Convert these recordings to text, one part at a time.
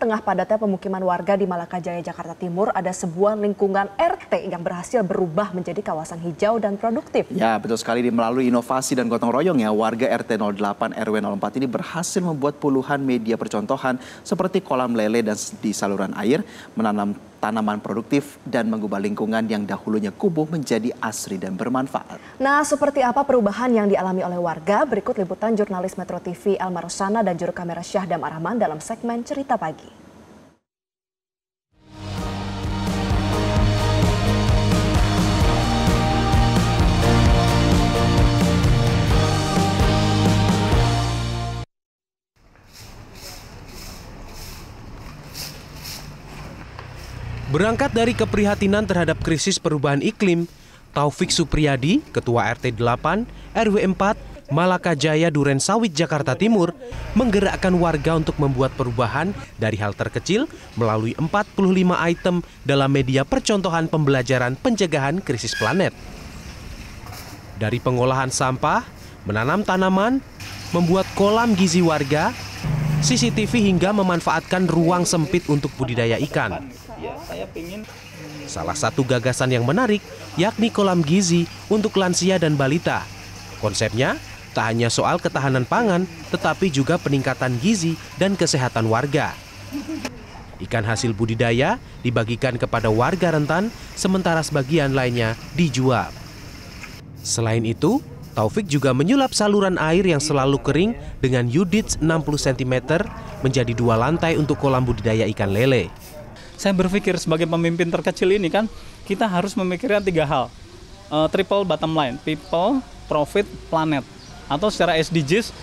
tengah padatnya pemukiman warga di Malakajaya, Jakarta Timur, ada sebuah lingkungan RT yang berhasil berubah menjadi kawasan hijau dan produktif. Ya, betul sekali. Melalui inovasi dan gotong royong ya, warga RT 08 RW 04 ini berhasil membuat puluhan media percontohan seperti kolam lele dan di saluran air, menanam tanaman produktif dan mengubah lingkungan yang dahulunya kumuh menjadi asri dan bermanfaat. Nah, seperti apa perubahan yang dialami oleh warga? Berikut liputan jurnalis Metro TV Elma Rosana dan juru kamera Syahdam Arahman dalam segmen Cerita Pagi. Berangkat dari keprihatinan terhadap krisis perubahan iklim, Taufik Supriyadi, Ketua RT 8 RW 4 Malakajaya Duren Sawit, Jakarta Timur, menggerakkan warga untuk membuat perubahan dari hal terkecil melalui 45 item dalam media percontohan pembelajaran pencegahan krisis planet. Dari pengolahan sampah, menanam tanaman, membuat kolam gizi warga, CCTV hingga memanfaatkan ruang sempit untuk budidaya ikan. Salah satu gagasan yang menarik yakni kolam gizi untuk lansia dan balita. Konsepnya tak hanya soal ketahanan pangan, tetapi juga peningkatan gizi dan kesehatan warga. Ikan hasil budidaya dibagikan kepada warga rentan, sementara sebagian lainnya dijual. Selain itu, Taufik juga menyulap saluran air yang selalu kering dengan yudits 60 cm menjadi 2 lantai untuk kolam budidaya ikan lele. Saya berpikir sebagai pemimpin terkecil ini kan, kita harus memikirkan 3 hal. Triple bottom line, people, profit, planet. Atau secara SDGs,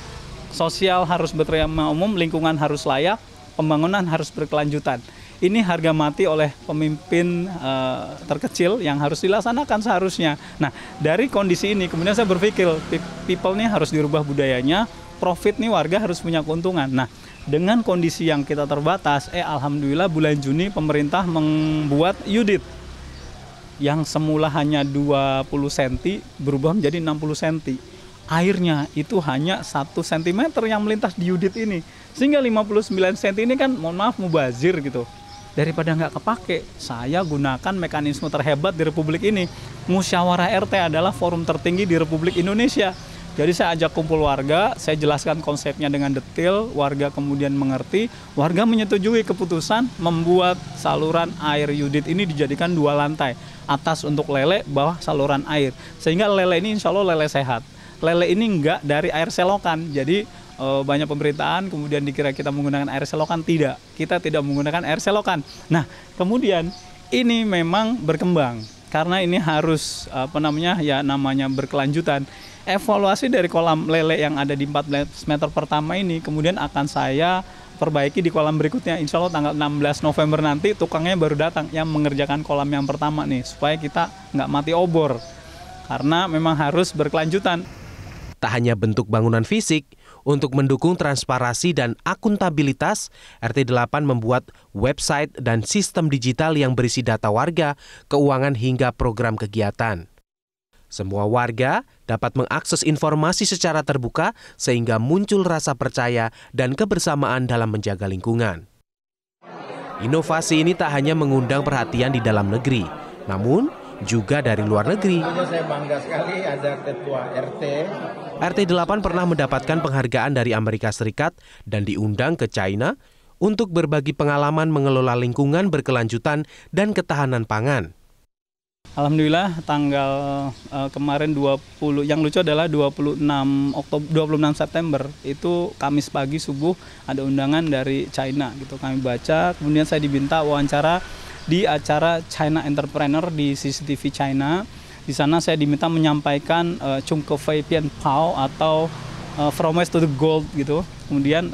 sosial harus berterima umum, lingkungan harus layak, pembangunan harus berkelanjutan. Ini harga mati oleh pemimpin terkecil yang harus dilaksanakan seharusnya. Nah, dari kondisi ini kemudian saya berpikir people nih harus dirubah budayanya, profit nih warga harus punya keuntungan. Nah, dengan kondisi yang kita terbatas, alhamdulillah bulan Juni pemerintah membuat yudit yang semula hanya 20 cm berubah menjadi 60 cm. Airnya itu hanya 1 cm yang melintas di yudit ini. Sehingga 59 cm ini kan mohon maaf mubazir gitu. Daripada nggak kepake, saya gunakan mekanisme terhebat di Republik ini. Musyawarah RT adalah forum tertinggi di Republik Indonesia. Jadi saya ajak kumpul warga, saya jelaskan konsepnya dengan detail, warga kemudian mengerti, warga menyetujui keputusan membuat saluran air yudit ini dijadikan 2 lantai. Atas untuk lele, bawah saluran air. Sehingga lele ini insya Allah lele sehat. Lele ini enggak dari air selokan, jadi banyak pemberitaan kemudian dikira kita menggunakan air selokan, tidak. Kita tidak menggunakan air selokan. Nah, kemudian ini memang berkembang karena ini harus namanya berkelanjutan. Evaluasi dari kolam lele yang ada di 14 meter pertama ini kemudian akan saya perbaiki di kolam berikutnya. Insya Allah tanggal 16 November nanti tukangnya baru datang yang mengerjakan kolam yang pertama nih, supaya kita nggak mati obor karena memang harus berkelanjutan. Tak hanya bentuk bangunan fisik, untuk mendukung transparansi dan akuntabilitas, RT 8 membuat website dan sistem digital yang berisi data warga, keuangan hingga program kegiatan. Semua warga dapat mengakses informasi secara terbuka sehingga muncul rasa percaya dan kebersamaan dalam menjaga lingkungan. Inovasi ini tak hanya mengundang perhatian di dalam negeri, namun juga dari luar negeri. Saya bangga sekali ada ketua RT. RT 8 pernah mendapatkan penghargaan dari Amerika Serikat dan diundang ke China untuk berbagi pengalaman mengelola lingkungan berkelanjutan dan ketahanan pangan. Alhamdulillah tanggal kemarin 20, yang lucu adalah 26 September itu Kamis pagi subuh ada undangan dari China gitu. Kami baca, kemudian saya diminta wawancara di acara China Entrepreneur di CCTV China. Di sana saya diminta menyampaikan Chung Ke Fei Pian Pao atau From Waste to the Gold gitu. Kemudian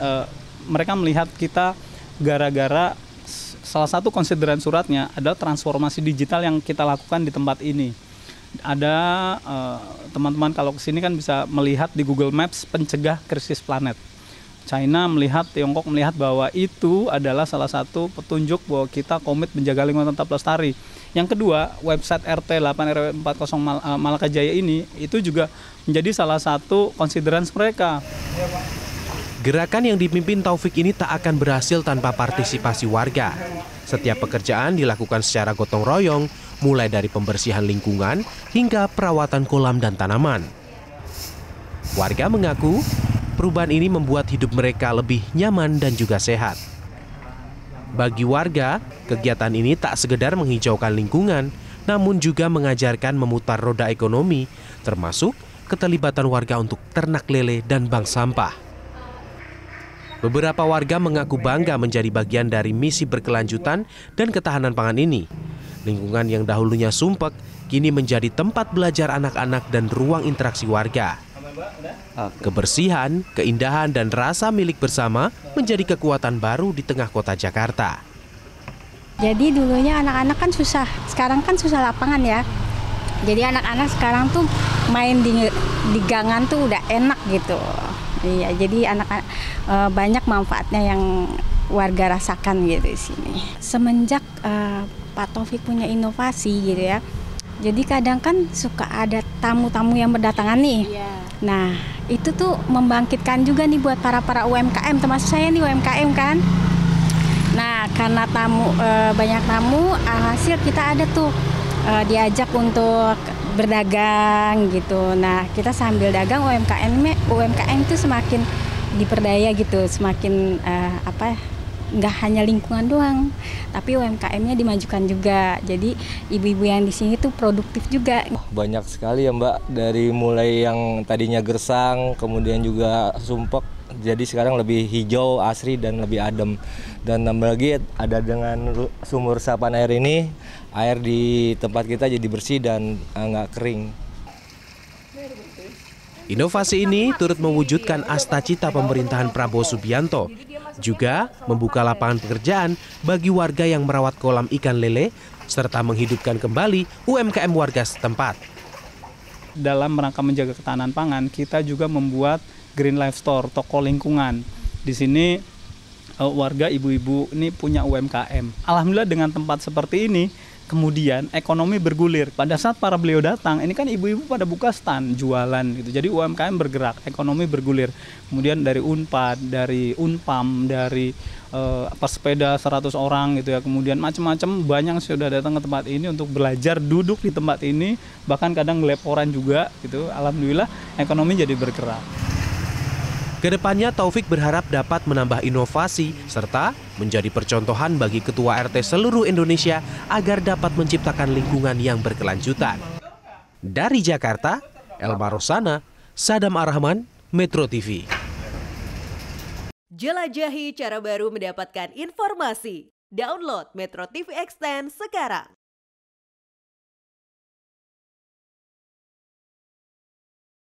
mereka melihat kita gara-gara salah satu konsideran suratnya adalah transformasi digital yang kita lakukan di tempat ini. Ada teman-teman kalau kesini kan bisa melihat di Google Maps pencegah krisis planet. China melihat, Tiongkok melihat bahwa itu adalah salah satu petunjuk bahwa kita komit menjaga lingkungan tetap lestari. Yang kedua, website RT 8 RW 40 Malakajaya ini itu juga menjadi salah satu konsiderans mereka. Gerakan yang dipimpin Taufik ini tak akan berhasil tanpa partisipasi warga. Setiap pekerjaan dilakukan secara gotong royong, mulai dari pembersihan lingkungan hingga perawatan kolam dan tanaman. Warga mengaku perubahan ini membuat hidup mereka lebih nyaman dan juga sehat. Bagi warga, kegiatan ini tak sekedar menghijaukan lingkungan, namun juga mengajarkan memutar roda ekonomi, termasuk keterlibatan warga untuk ternak lele dan bank sampah. Beberapa warga mengaku bangga menjadi bagian dari misi berkelanjutan dan ketahanan pangan ini. Lingkungan yang dahulunya sumpek, kini menjadi tempat belajar anak-anak dan ruang interaksi warga. Kebersihan, keindahan, dan rasa milik bersama menjadi kekuatan baru di tengah kota Jakarta. Jadi dulunya anak-anak kan susah, sekarang kan susah lapangan ya. Jadi anak-anak sekarang tuh main di gangan tuh udah enak gitu. Iya, jadi anak-anak banyak manfaatnya yang warga rasakan gitu di sini. Semenjak Pak Taufik punya inovasi gitu ya. Jadi kadang kan suka ada tamu-tamu yang berdatangan nih. Nah, itu tuh membangkitkan juga nih buat para UMKM, termasuk saya nih UMKM kan. Nah, karena banyak tamu, hasil kita ada tuh diajak untuk berdagang gitu. Nah, kita sambil dagang UMKM itu semakin diperdaya gitu, semakin nggak hanya lingkungan doang, tapi UMKM-nya dimajukan juga. Jadi ibu-ibu yang di sini tuh produktif juga. Banyak sekali ya Mbak, dari mulai yang tadinya gersang, kemudian juga sumpek, jadi sekarang lebih hijau, asri, dan lebih adem. Dan tambah lagi ada dengan sumur resapan air ini, air di tempat kita jadi bersih dan nggak kering. Inovasi ini turut mewujudkan asta-cita pemerintahan Prabowo Subianto, juga membuka lapangan pekerjaan bagi warga yang merawat kolam ikan lele, serta menghidupkan kembali UMKM warga setempat. Dalam rangka menjaga ketahanan pangan, kita juga membuat Green Life Store, toko lingkungan. Di sini warga ibu-ibu ini punya UMKM. Alhamdulillah dengan tempat seperti ini, kemudian ekonomi bergulir. Pada saat para beliau datang, ini kan ibu-ibu pada buka stand, jualan gitu. Jadi UMKM bergerak, ekonomi bergulir. Kemudian dari Unpad, dari Unpam, dari pesepeda 100 orang gitu ya. Kemudian macam-macam banyak sudah datang ke tempat ini untuk belajar, duduk di tempat ini, bahkan kadang ngeleporan juga gitu. Alhamdulillah ekonomi jadi bergerak. Kedepannya Taufik berharap dapat menambah inovasi serta menjadi percontohan bagi ketua RT seluruh Indonesia agar dapat menciptakan lingkungan yang berkelanjutan. Dari Jakarta, Elmar Rosana, Sadam Arahman, Metro TV. Jelajahi cara baru mendapatkan informasi. Download Metro TV Extend sekarang.